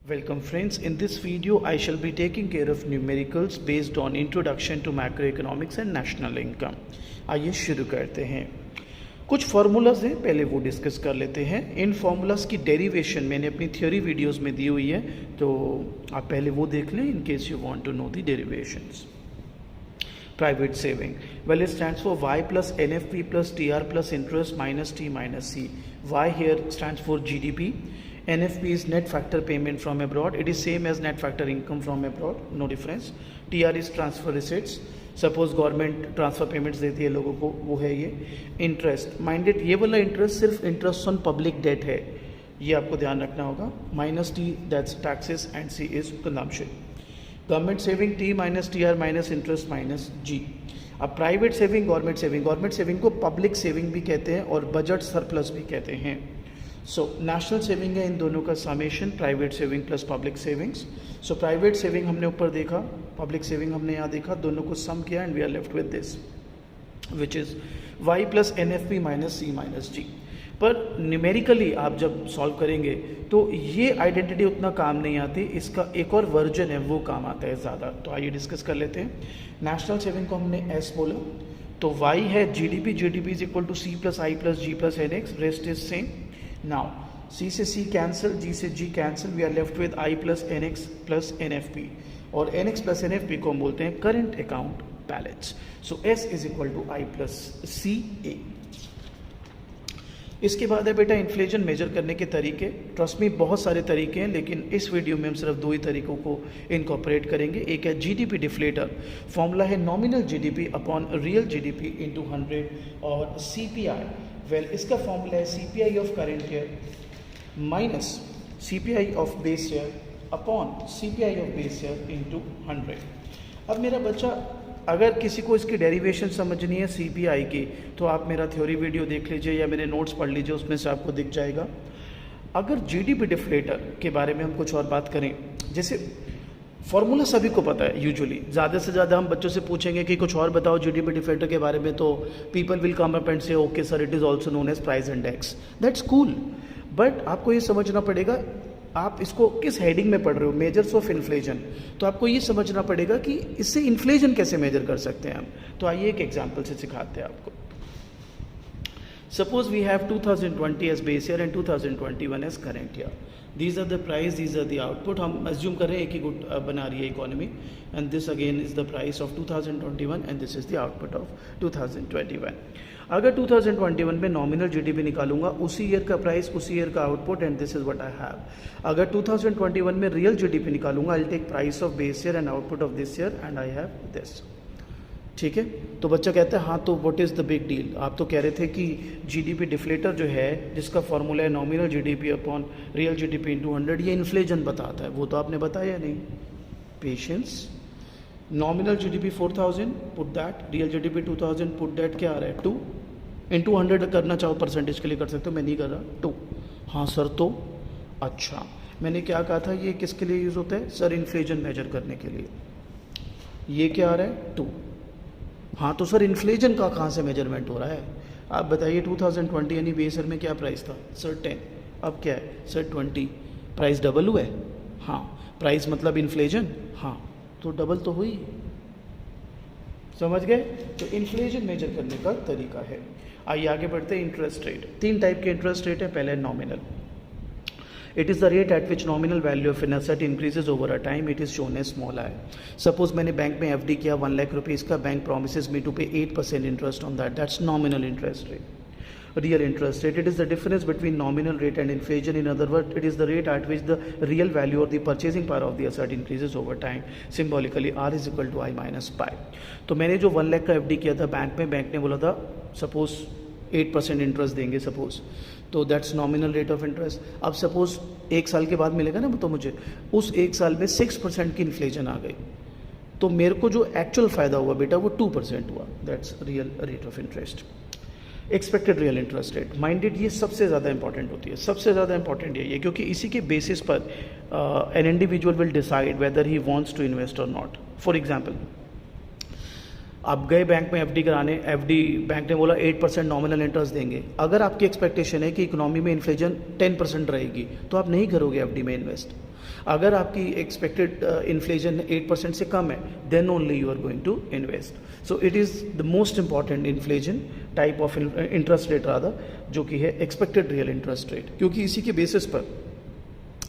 Welcome friends, in this video I shall be taking care of numericals based on introduction to macroeconomics and national income. आइए शुरू करते हैं। कुछ formulas हैं, पहले वो डिस्कस कर लेते हैं। इन फार्मूलाज की डेरिवेशन मैंने अपनी थ्योरी वीडियोस में दी हुई है, तो आप पहले वो देख लें in case you want to know the derivations. Private saving, well, it stands for Y plus NFP plus TR plus interest minus T minus C. Y here stands for GDP. NFP is net factor payment from abroad. It is same as net factor income from abroad, no difference. TR is transfer receipts. Suppose government transfer payments देती है लोगों को, वो है ये interest. Minded ये वाला interest सिर्फ इंटरेस्ट ऑन पब्लिक डेट है, ये आपको ध्यान रखना होगा। Minus T that's taxes and C is consumption. Government saving T minus T R minus interest minus G. अब प्राइवेट सेविंग, गवर्नमेंट सेविंग को पब्लिक सेविंग भी कहते हैं और बजट सरप्लस भी कहते हैं। सो नेशनल सेविंग है इन दोनों का summation, private saving plus public savings. So private saving हमने ऊपर देखा, पब्लिक सेविंग हमने यहाँ देखा, दोनों को सम किया and we are left with this which is Y plus N F P minus C minus G. पर न्यूमेरिकली आप जब सॉल्व करेंगे तो ये आइडेंटिटी उतना काम नहीं आती, इसका एक और वर्जन है वो काम आता है ज़्यादा। तो आइए डिस्कस कर लेते हैं। नेशनल सेविंग को हमने एस बोला, तो वाई है GDP, GDP is equal to C plus I plus G plus N X, rest is same. Now C से सी कैंसिल, जी से G cancel, we are left with I plus N X plus N F P, और N X plus N F P को हम बोलते हैं current account balance. So S is equal to I plus C A. इसके बाद है बेटा inflation major करने के तरीके। ट्रस्ट में बहुत सारे तरीके हैं, लेकिन इस वीडियो में हम सिर्फ दो ही तरीकों को इनकॉर्पोरेट करेंगे। एक है जीडीपी डिफ्लेटर, फॉर्मूला है nominal GDP upon real GDP into 100, और सीपीआई, वेल इसका फॉर्मूला है CPI of current year minus CPI of base year upon CPI of base year into 100। अब मेरा बच्चा अगर किसी को इसकी डेरिवेशन समझनी है सीपीआई की, तो आप मेरा थ्योरी वीडियो देख लीजिए या मेरे नोट्स पढ़ लीजिए, उसमें से आपको दिख जाएगा। अगर जीडीपी डिफ्लेटर के बारे में हम कुछ और बात करें, जैसे फॉर्मूला सभी को पता है यूजुअली, ज़्यादा से ज़्यादा हम बच्चों से पूछेंगे कि कुछ और बताओ जीडीपी डिफ्लेटर के बारे में, तो people will come up and say okay sir it is also known as price index, that's cool. But आपको ये समझना पड़ेगा आप इसको किस हेडिंग में पढ़ रहे हो, मेजर्स ऑफ इन्फ्लेशन, तो आपको ये समझना पड़ेगा कि इससे इन्फ्लेशन कैसे मेजर कर सकते हैं हम। तो आइए एक एग्जांपल से सिखाते हैं आपको। Suppose we have 2020 as base year and 2021 as current year. These are the price, these are the output. हम एज्यूम कर रहे हैं एक ही गुड बना रही है economy, and this again is the price of 2021 and this is the output of 2021। अगर 2021 में नॉमिनल जीडीपी निकालूंगा, उसी ईयर का प्राइस, उसी ईयर का output, and this is what I have. अगर 2021 में रियल जीडीपी निकालूंगा, I will take price of base year and output of this year and I have this. ठीक है, तो बच्चा कहता है हाँ तो what is the big deal. आप तो कह रहे थे कि जीडीपी डिफ्लेटर जो है, जिसका फॉर्मूला है nominal GDP upon real GDP into 100, ये इन्फ्लेशन बताता है, वो तो आपने बताया नहीं। Patience. Nominal GDP 4000, put that, real GDP 2000, put that, क्या आ रहा है 2 इंटू 100 करना चाहो परसेंटेज के लिए कर सकते हो, मैं नहीं कर रहा 2। हाँ सर, तो अच्छा मैंने क्या कहा था, ये किसके लिए यूज़ होता है सर, इन्फ्लेशन मेजर करने के लिए। ये क्या आ रहा है 2। हाँ तो सर इन्फ्लेशन का कहाँ से मेजरमेंट हो रहा है, आप बताइए। 2020 यानी बेस ईयर में क्या प्राइस था सर 10, अब क्या है सर 20, प्राइस डबल हुआ है। हाँ, प्राइस मतलब इन्फ्लेशन, हाँ तो डबल तो हुई, समझ गए। तो इन्फ्लेशन मेजर करने का तरीका है। आइए आगे बढ़ते हैं। इंटरेस्ट रेट, 3 टाइप के इंटरेस्ट रेट है। पहले nominal, it is the rate at which nominal value of an asset increases over a time, it is shown as small I. Suppose मैंने बैंक में एफडी किया 1 लाख रुपीज़ का, bank promises me to pay 8% interest on that, that's nominal interest rate. Real interest rate, it is the difference between nominal rate and inflation. In other words, it is the rate at which the real value or the purchasing power of the asset increases over time. Symbolically, R is equal to I minus pi. तो मैंने जो 1 लाख का FD किया था bank में, bank ने बोला था सपोज 8% इंटरेस्ट देंगे सपोज, तो that's nominal rate of interest. अब सपोज 1 साल के बाद मिलेगा ना, तो मुझे उस 1 साल में 6% की इन्फ्लेशन आ गई, तो मेरे को जो एक्चुअल फ़ायदा हुआ बेटा वो 2% हुआ, that's real rate of interest. Expected real interest rate, minded, ये सबसे ज़्यादा इंपॉर्टेंट होती है, सबसे ज़्यादा इंपॉर्टेंट यही है, क्योंकि इसी के बेसिस पर an individual will decide whether he wants to invest और नॉट। फॉर एग्जांपल, आप गए बैंक में एफडी कराने, एफडी बैंक ने बोला 8% नॉमिनल इंटरेस्ट देंगे। अगर आपकी एक्सपेक्टेशन है कि इकोनॉमी में इन्फ्लेशन 10% रहेगी, तो आप नहीं करोगे एफडी में इन्वेस्ट। अगर आपकी एक्सपेक्टेड इन्फ्लेशन 8% से कम है, then only you are going to invest. So it is the most important inflation type of interest rate rather, जो कि है एक्सपेक्टेड रियल इंटरेस्ट रेट, क्योंकि इसी के बेसिस पर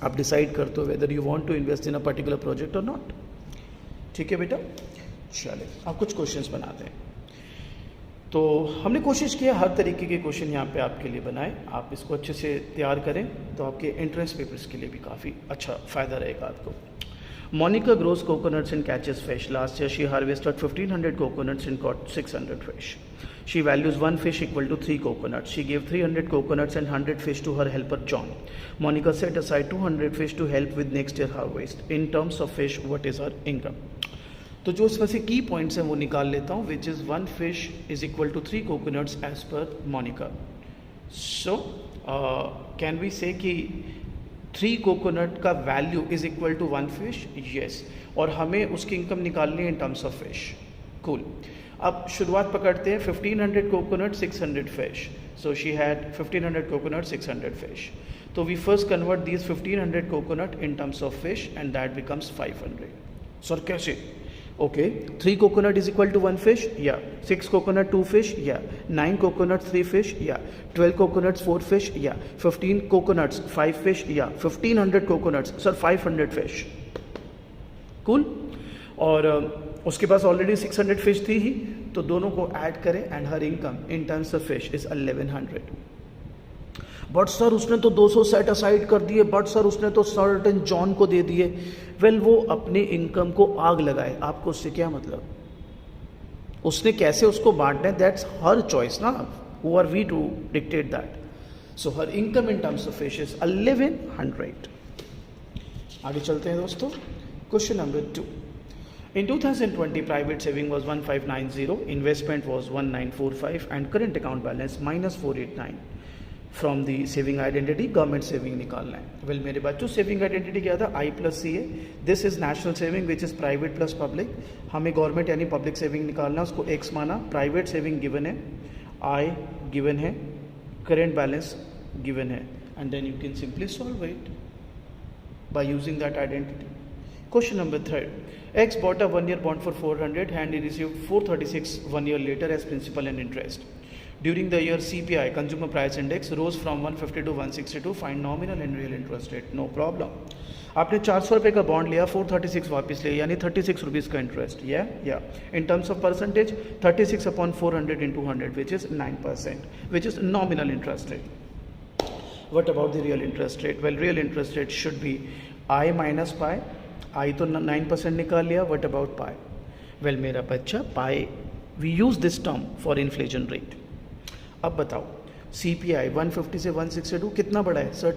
आप डिसाइड करते हो whether you want to invest in a particular project और नॉट। ठीक है बेटा, चलिए आप कुछ क्वेश्चंस बनाते हैं। तो हमने कोशिश किया हर तरीके के क्वेश्चन यहाँ पे आपके लिए बनाए, आप इसको अच्छे से तैयार करें तो आपके एंट्रेंस पेपर्स के लिए भी काफ़ी अच्छा फ़ायदा रहेगा आपको। Monica grows coconuts and catches fish. Last year she harvested 1500 coconuts and caught 600 fish. She values one fish equal to 3 coconuts. She gave 300 coconuts and 100 fish to her helper John. Monica set aside 200 fish to help with next year harvest. In terms of fish, what is her income? तो जो इसमें से की points हैं वो निकाल लेता हूँ, which is 1 fish is equal to 3 coconuts as per Monica. So can we से कि 3 कोकोनट का value is equal to 1 fish? Yes, और हमें उसकी इनकम निकालनी है in terms of fish. Cool, अब शुरुआत पकड़ते हैं। 1500 coconut 600 fish, so she had 1500 coconut 600 fish. तो we first convert these 1500 coconut in terms of fish and that becomes 500। Sir कैसे? Okay, 3 coconut is equal to 1 fish, yeah. 6 coconut 2 fish, yeah. 9 coconuts 3 fish, yeah. 12 coconuts 4 fish, yeah. 15 coconuts 5 fish, yeah. 1500 coconuts, sir 500 fish. Cool? और उसके पास already 600 fish थी ही, तो दोनों को add करें and her income in terms of fish is 1100। But sir उसने तो 200 set aside कर दिए, बट सर उसने तो सर्टेन जॉन को दे दिए। वेल, वो अपने इनकम को आग लगाए, आपको उससे क्या मतलब? उसने कैसे उसको बांटना है, दैट्स हर चॉइस ना, who are we to dictate that. So her income in terms of fish is 1100। आगे चलते हैं दोस्तों, question number 2। In 2020, private saving was 1590, investment was 1945 and current account balance minus 489। From the saving identity government saving निकालना है। Well मेरे बच्चों, saving identity क्या था? I प्लस सी है। This is national saving which is private plus public. हमें government यानी public saving निकालना, उसको एक्स माना। प्राइवेट सेविंग गिवन है, आई गिवन है, करेंट बैलेंस गिवन है, and then you can simply solve it by using that identity. Question number 3. X bought a 1-year bond for 400 and he received 436 1 year later as principal and interest. During the year CPI, Consumer Price Index, rose from 150 to 162. Find nominal and real interest rate. No problem. आपने 400 रुपये का bond लिया, 436 वापस लिया, यानी 36 rupees का interest. या in terms of percentage 36 upon 400 into 100 which is 9%, which is nominal interest rate. What about the real interest rate? Well, real interest rate should be I minus pi. I तो 9% निकाल लिया, what about pi? Well मेरा बच्चा, pi we use this term for inflation rate. अब बताओ, CPI 150 से 162 कितना बड़ा है? Sir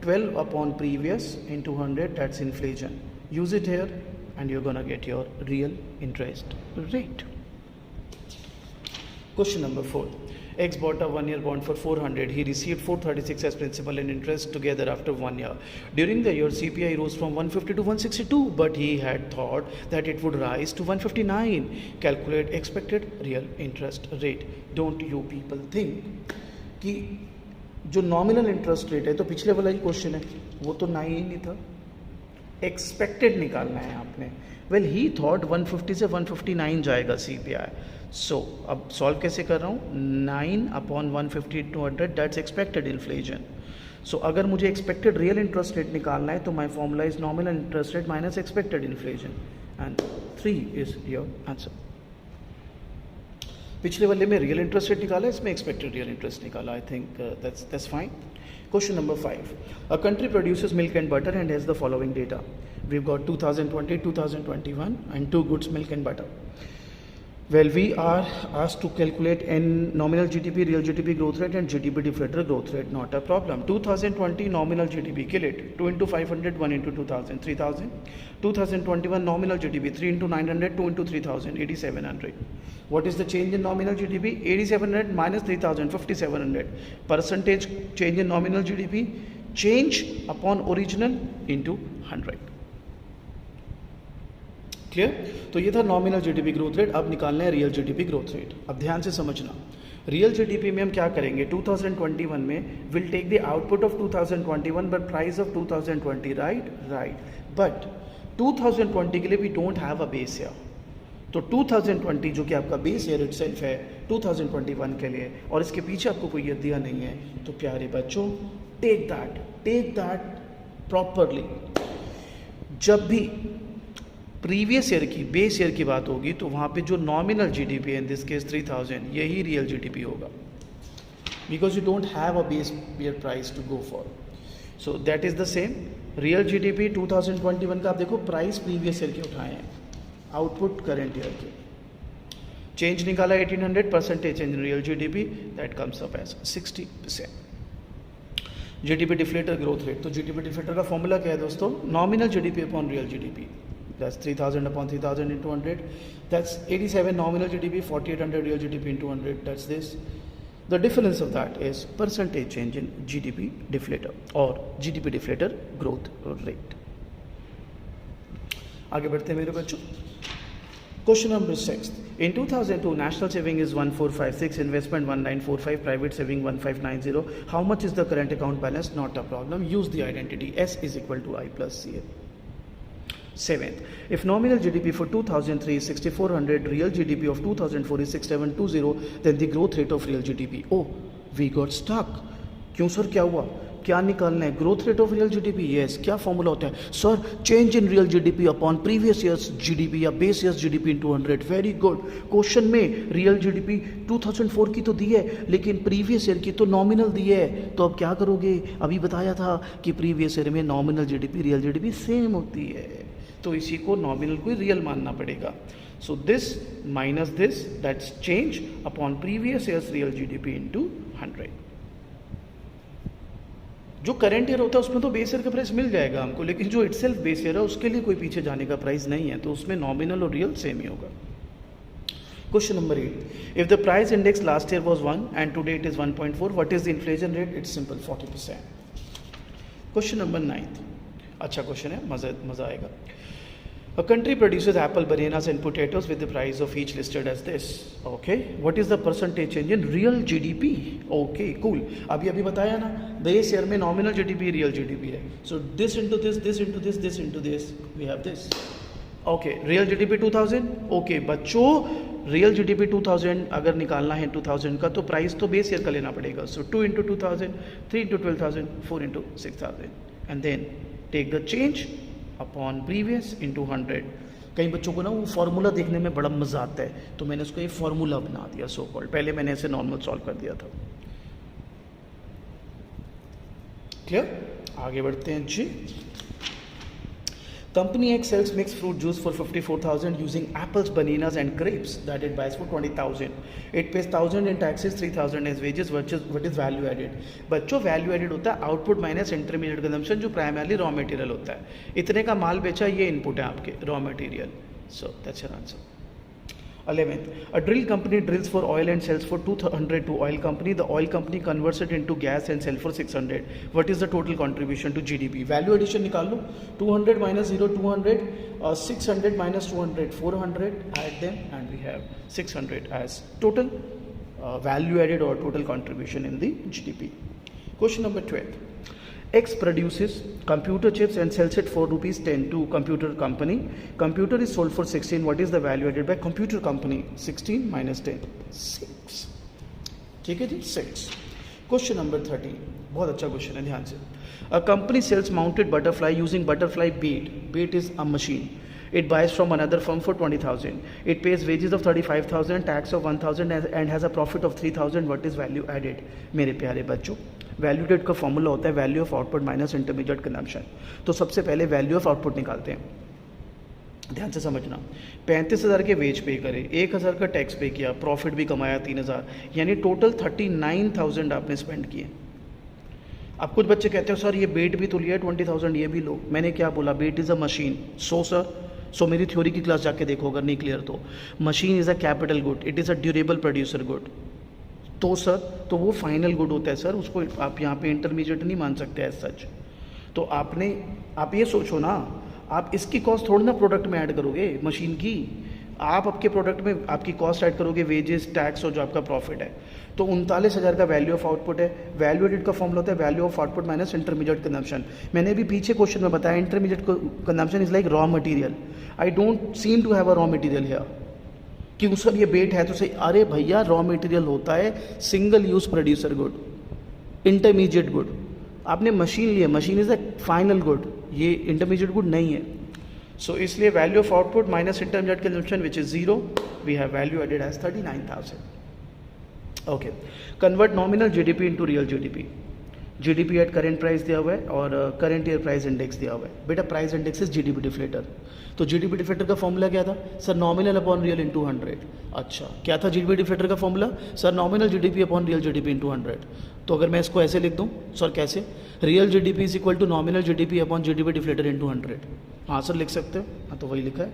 12 upon previous into 100, that's inflation. Use it here and you gonna get your real interest rate. Question number 4. X bought a 1-year bond for 400. He received 436 as principal and interest together after 1 year. During the year, CPI rose from 150 to 162, but he had thought that it would rise to 159. Calculate expected real interest rate. Don't you people think कि जो nominal interest rate है, तो पिछले वाला ही question है, वो तो 9 ही नहीं था, एक्सपेक्टेड निकालना है आपने। वेल, ही थॉट 150 से 159 जाएगा CPI। सो अब सॉल्व कैसे कर रहा हूँ? 9 अपॉन 150 200, दैट्स एक्सपेक्टेड इन्फ्लेशन। सो अगर मुझे एक्सपेक्टेड रियल इंटरेस्ट रेट निकालना है तो my formula is nominal interest rate minus expected inflation, and 3 is your answer. पिछले वाले में रियल इंटरेस्ट रेट निकाला, इसमें एक्सपेक्टेड रियल इंटरेस्ट निकाला। I think that's fine. Question number 5. A country produces milk and butter and has the following data. We've got 2020, 2021 and 2 goods, milk and butter. Well, we are asked to calculate nominal GDP, real GDP growth rate and GDP deflator growth rate. Not a problem. 2020 nominal GDP, kill it. 2 into 500, 1 into 2000, 3000. 2021 nominal GDP, 3 into 900, 2 into 3000, 8700. What is the change in nominal GDP? 8700 minus 3000, 5700. Percentage change in nominal GDP, change upon original into 100. Clear? तो ये था nominal GDP growth rate. अब निकालना है real GDP growth rate. अब ध्यान से समझना, रियल जीडीपी में हम क्या करेंगे 2021 में will take the output of 2021 but price of 2020, right but 2020 के लिए we don't have a base year, तो 2020 जो कि आपका बेस ईयर इटसेल्फ है 2021 के लिए और इसके पीछे आपको कोई ईयर दिया नहीं है, तो प्यारे बच्चों टेक दैट प्रॉपरली। जब भी प्रीवियस ईयर की बेस ईयर की बात होगी तो वहाँ पे जो नॉमिनल जीडीपी है इन दिस केस 3000, यही रियल जीडीपी होगा, because you don't have a base year price to go for. So that is the same real GDP 2021 का। आप देखो प्राइस प्रीवियस ईयर के उठाए हैं, आउटपुट करेंट ईयर के, चेंज निकाला 1800, percentage change in real GDP that comes up as 60%। GDP deflator growth rate, तो GDP deflator का फॉर्मूला क्या है दोस्तों, nominal GDP upon real GDP, that's 3000 upon 3000 into 100, that's 87 nominal GDP, 4800 real GDP into 100, that's this. The difference of that is percentage change in GDP deflator or GDP deflator growth rate. आगे बढ़ते हैं मेरे बच्चों। Question number 6. In 2002, national saving is 1456, investment 1945, private saving 1590. How much is the current account balance? Not a problem. Use the identity S is equal to I plus CA. 7th, if nominal GDP for 2003 is 6400, real GDP of 2004 is 6720, then the growth rate of real GDP. Oh, we got stuck. क्यों sir, क्या हुआ, क्या निकालना है, growth rate of real GDP? Yes, क्या formula होता है sir, change in real GDP upon previous years GDP या base years GDP in 200। Very good. Question में रियल जीडीपी 2004 की तो दी है लेकिन प्रीवियस ईयर की तो नॉमिनल दी है, तो अब क्या करोगे, अभी बताया था कि प्रीवियस ईयर में nominal GDP real GDP same होती है, तो इसी को नॉमिनल को रियल मानना पड़ेगा। So this minus this, that's change upon previous years real GDP into 100। जो करंट ईयर होता है उसमें तो बेस ईयर का प्राइस मिल जाएगा हमको, लेकिन जो इटसेल्फ बेस ईयर है उसके लिए कोई पीछे जाने का प्राइस नहीं है, तो उसमें नॉमिनल और रियल सेम ही होगा। Question number 8. If the price index last year was 1 and today it is 1.4, what is the inflation rate? It's simple, 40%. Question number 9. अच्छा क्वेश्चन है, मज़ा आएगा। A country produces apple, bananas and potatoes with the price of each listed as this. Okay. What is the percentage change in real GDP? Okay, cool. अभी बताया ना, base year में nominal GDP real GDP है, so this into this, this into this, this into this, we have this. Okay, real GDP 2000। Okay बच्चों, real GDP 2000 अगर निकालना है 2000 का, तो प्राइस तो बेस ईयर का लेना पड़ेगा, so 2 into 2000, 3 into 12000, 4 into 6000, and then take the change upon previous into 100। कई बच्चों को ना वो फार्मूला देखने में बड़ा मज़ा आता है, तो मैंने उसको ये फार्मूला बना दिया सो कॉल्ड, पहले मैंने ऐसे नॉर्मल सॉल्व कर दिया था। क्लियर? आगे बढ़ते हैं जी। Company X sells mixed fruit juice for 54,000 using apples, bananas and grapes that it buys for 20,000. It pays 1,000 in taxes, 3,000 as wages. What is value added? बच्चों वैल्यू एडेड होता है output minus intermediate consumption, जो primarily raw material होता है। इतने का माल बेचा, ये इनपुट है आपके raw material. So that's your answer. 11th, a drill company drills for oil and sells for 200 to oil company. The oil company converts it into gas and sell for 600. What is the total contribution to GDP? Value addition निकाल लो, 200 minus 0 200, 600 minus 200 400, add them and we have 600 as total value added or total contribution in the GDP. Question number 12. X produces computer chips and sells it for rupees 10 to computer company. Computer is sold for 16. What is the value added by computer company? 16 minus 10, 6. ठीक है जी, 6. Question number 13. बहुत अच्छा question है, ध्यान से। A company sells mounted butterfly using butterfly bait. Bait is a machine. It buys from another firm for 20,000. It pays wages of 35,000, tax of 1,000 and has a profit of 3,000. What is value added? मेरे प्यारे बच्चों, value added का formula होता है value of output minus intermediate consumption. तो सबसे पहले value of output निकालते हैं, ध्यान से समझना। 35,000 के वेज पे करे, 1,000 का टैक्स पे किया, प्रॉफिट भी कमाया 3,000, यानी टोटल 39,000 आपने स्पेंड किए। अब कुछ बच्चे कहते हो सर ये बेट भी तो लिया 20,000 ये भी लो। मैंने क्या बोला, बेट इज़ अ मशीन। सो मेरी थ्योरी की क्लास जाके देखो अगर नहीं क्लियर तो। Machine is a capital good, it is a durable producer good. तो सर तो वो फाइनल गुड होता है सर, उसको आप यहाँ पे इंटरमीडिएट नहीं मान सकते एज सच। तो आप ये सोचो ना, आप इसकी कॉस्ट थोड़ी ना प्रोडक्ट में ऐड करोगे मशीन की, आप आपके प्रोडक्ट में आपकी कॉस्ट ऐड करोगे, वेजेस, टैक्स और जो आपका प्रॉफिट है, तो 39,000 का वैल्यू ऑफ आउटपुट है। वैल्यू एडिड का फॉर्मूला होता है value of output minus intermediate consumption. मैंने भी पीछे क्वेश्चन में बताया intermediate consumption is like raw material. I don't seem to have a raw material here कि सर ये बेट है तो सही। अरे भैया रॉ मटेरियल होता है single use producer good, intermediate good. आपने मशीन लिया, machine is the final good, ये इंटरमीडिएट गुड नहीं है। सो इसलिए value of output minus intermediate consumption which is 0, we have value added as 39,000। Okay, convert nominal GDP into real GDP. GDP at current price दिया हुआ है और current year price index दिया हुआ है। बेटा price index is GDP deflator. तो GDP deflator का फॉर्मूला क्या था sir? Nominal upon real into 100। अच्छा, क्या था जीडीपी डिफ्लेटर का formula? Sir nominal GDP upon real GDP into 100। तो अगर मैं इसको ऐसे लिख दूं, सर कैसे? Real GDP is equal to nominal GDP upon GDP deflator into 100। हाँ सर लिख सकते हो, हाँ तो वही लिखा है।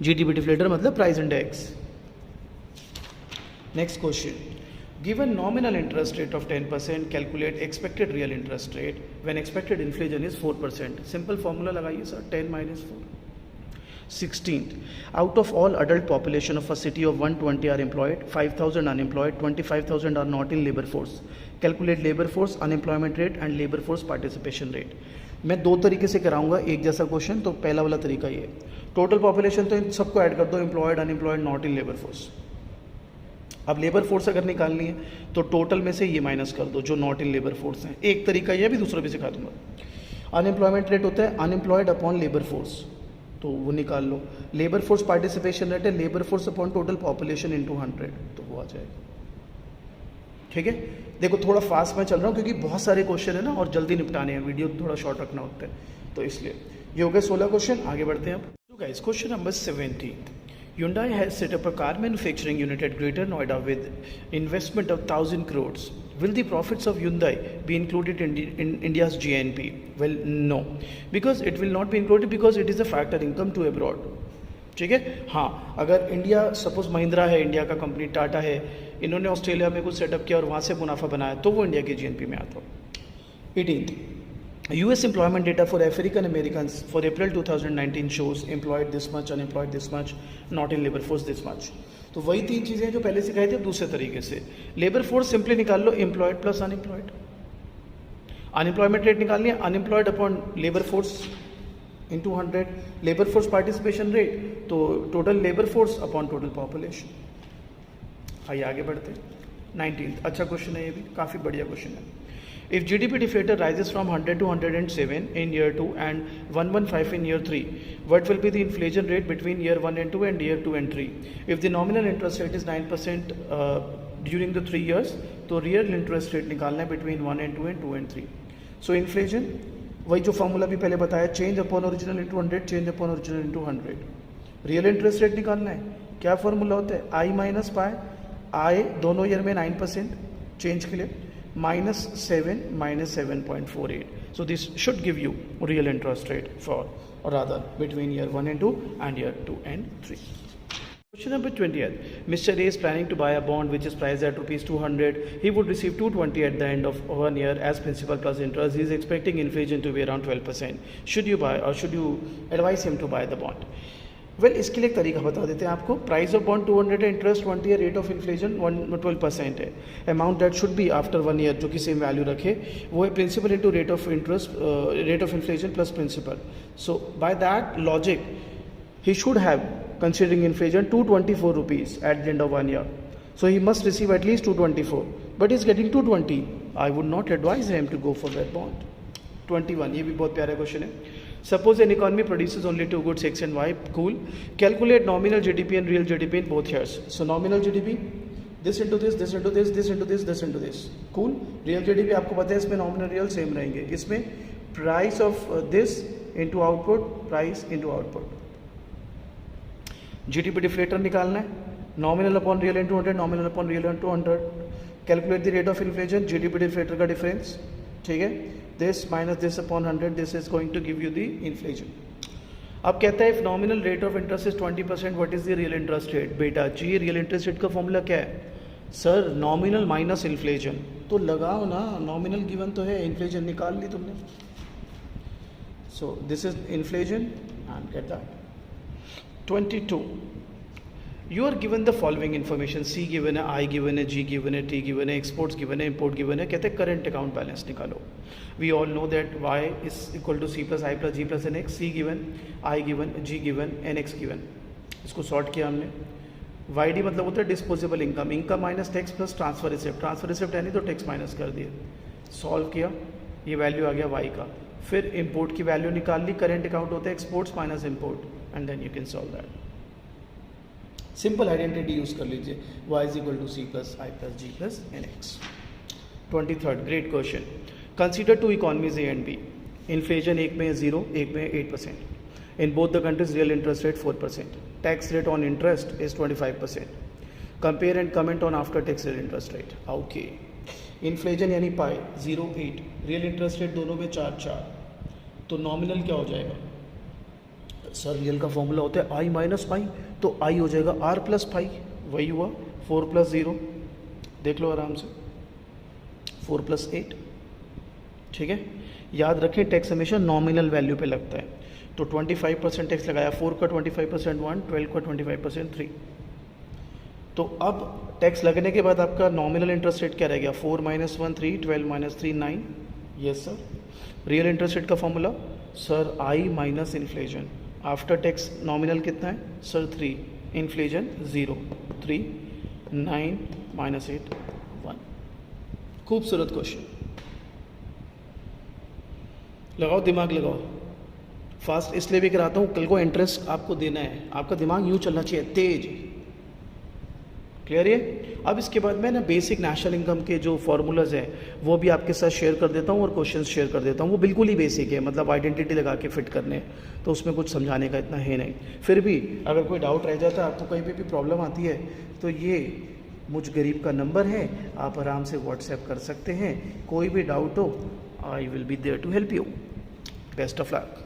जीडीपी डिफ्लेटर मतलब price index. Next question, given nominal interest rate of 10%, calculate expected real interest rate when expected inflation is 4%. Simple formula लगाइए sir, 10 minus 4. 16th, out of all adult population of a city of 120 are employed, 5,000 unemployed, 25,000 are not in labor force. Calculate labor force, unemployment rate and labor force participation rate. मैं दो तरीके से कराऊंगा एक जैसा question. तो पहला वाला तरीका ये, टोटल पॉपुलेशन तो इन सबको ऐड कर दो, employed, unemployed, not in labour force. अब लेबर फोर्स अगर निकालनी है तो टोटल में से ये माइनस कर दो जो नॉट इन लेबर फोर्स हैं। एक तरीका ये भी, दूसरा भी सिखा दूंगा। अनएम्प्लॉयमेंट रेट होता है अनएम्प्लॉयड अपॉन लेबर फोर्स, तो वो निकाल लो। लेबर फोर्स पार्टिसिपेशन रेट है labour force upon total population into 100, तो वो आ जाएगा। ठीक है, देखो थोड़ा फास्ट में चल रहा हूँ क्योंकि बहुत सारे क्वेश्चन है ना और जल्दी निपटाने हैं, वीडियो थोड़ा शॉर्ट रखना होता है, तो इसलिए ये हो गए 16 क्वेश्चन। आगे बढ़ते हैं अब। तो guys question number 17, Hyundai has set up a car manufacturing unit at Greater Noida with investment of 1,000 crores. Will the profits of Hyundai be included in India's GNP? Well, no, because it will not be included because it is a factor income to abroad. ठीक है, हाँ अगर India, suppose Mahindra है India का company, Tata है, इन्होंने Australia में कुछ सेटअप किया और वहाँ से मुनाफा बनाया तो वो इंडिया के जीएनपी में आता। 18th, US employment data for African Americans for April 2019 shows employed this much, unemployed this much, not in labor force this much. तो वही तीन चीज़ें जो पहले सिखाई थी दूसरे तरीके से। लेबर फोर्स सिंपली निकाल लो, employed plus unemployed. Unemployment rate निकालनी है, unemployed upon labour force into 100। Labour force participation rate तो total labour force upon total population. आइए आगे बढ़ते हैं। 19th, अच्छा क्वेश्चन है ये भी, काफ़ी बढ़िया क्वेश्चन है। If GDP deflator rises from 100 to 107 in year 2 and 115 in year 3, what will be the inflation rate between year 1 and 2 and year 2 and 3? If the nominal interest rate is 9% during the 3 years, तो real interest rate निकालना है between 1 and 2 and 2 and 3. So inflation, वही जो formula भी पहले बताया, change upon original into 100, change upon original into 100। Real interest rate निकालना है, क्या फॉर्मूला होता है? आई माइनस पाई, आई दोनों ईयर में 9% चेंज के लिए, minus 7 minus 7.48. So this should give you real interest rate for, or rather between year 1 and 2 and year 2 and 3. Question number 20. Mr. A is planning to buy a bond which is priced at rupees 200. He would receive 220 at the end of 1 year as principal plus interest. He is expecting inflation to be around 12%. Should you buy or should you advise him to buy the bond? Well इसके लिए एक तरीका बता देते हैं आपको। Price of bond 200 है, interest 20 है, रेट ऑफ इन्फ्लेशन 12% है। Amount that should be after 1 year जो कि सेम वैल्यू रखे वो है principal into rate of interest, rate of inflation plus principal. So by that logic he should have considering inflation 224 rupees at the end of 1 year. So he must receive at least 224, but is getting 220। I would not advise him to go for that bond. 21, ये भी बहुत प्यारा question है। Suppose an economy produces only two goods, X and Y. Cool. Calculate nominal GDP and real GDP in both years. So nominal GDP, this into this, this into this, this into this, this into this. Cool. Real GDP आपको पता है इसमें nominal real same रहेंगे। इसमें price of this into output, price into output. GDP deflator निकालना है, nominal upon real into 100, nominal upon real into 100. Calculate the rate of inflation, GDP deflator का difference, ठीक है। This minus this upon 100, this is going to give you the inflation. अब कहता है if nominal rate of interest is 20%, what is the real interest rate? बेटा जी real interest rate का formula क्या है? सर नॉमिनल माइनस इन्फ्लेशन, तो लगाओ ना, नॉमिनल गिवन तो है, इन्फ्लेशन निकाल ली तुमने। So this is inflation and get that. 22. You are given the following information. C given है, I given है, G given है, T given है, exports given है, import given है. कहते हैं current account balance निकालो. We all know that Y is equal to C plus I plus G plus NX. C given, I given, G given, NX given. इसको sort किया हमने. YD मतलब होता है disposable income. Income minus tax plus transfer receipt. Transfer receipt है नहीं तो tax minus कर दिए. सॉल्व किया, ये वैल्यू आ गया Y का. फिर इम्पोर्ट की वैल्यू निकाल ली. करेंट अकाउंट होता है exports minus import, and then you can solve that. Simple identity use कर लीजिए. Y is equal to C plus I plus G plus NX. 23rd great question. Consider two economies A and B. Inflation एक में है 0, एक में 8%. In both the countries, real interest rate 4%. Tax rate on interest is 25%. Compare and comment on after tax real interest rate. Okay. Inflation यानी पाई 0.8. Real interest rate दोनों में 4. तो nominal क्या हो जाएगा? सर रियल का फॉर्मूला होता है I माइनस पाई, तो I हो जाएगा R प्लस पाई. वही हुआ 4 प्लस 0. देख लो आराम से. 4 प्लस 8. ठीक है. याद रखें टैक्स हमेशा नॉमिनल वैल्यू पे लगता है. तो 25% टैक्स लगाया. 4 का 25% 1, 12 का 25% 3. तो अब टैक्स लगने के बाद आपका नॉमिनल इंटरेस्ट रेट क्या रह गया? 4 minus 1 3, 12 minus 3 9. Yes sir. Real interest rate का formula sir I minus inflation. After tax nominal कितना है सर? 3. इन्फ्लेशन 0. 3 9 माइनस 8 1. खूबसूरत क्वेश्चन. लगाओ दिमाग लगाओ. फास्ट इसलिए भी कराता हूँ, कल को इंटरेस्ट आपको देना है. आपका दिमाग यूँ चलना चाहिए तेज. क्लियर है? अब इसके बाद मैं ना बेसिक नेशनल इनकम के जो फार्मूलाज हैं वो भी आपके साथ शेयर कर देता हूँ और क्वेश्चंस शेयर कर देता हूँ. वो बिल्कुल ही बेसिक है, मतलब आइडेंटिटी लगा के फिट करने, तो उसमें कुछ समझाने का इतना है नहीं. फिर भी अगर कोई डाउट रह जाता है, आपको कहीं पे भी प्रॉब्लम आती है, तो ये मुझ गरीब का नंबर है, आप आराम से व्हाट्सएप कर सकते हैं. कोई भी डाउट हो, I will be there to help you. Best of luck.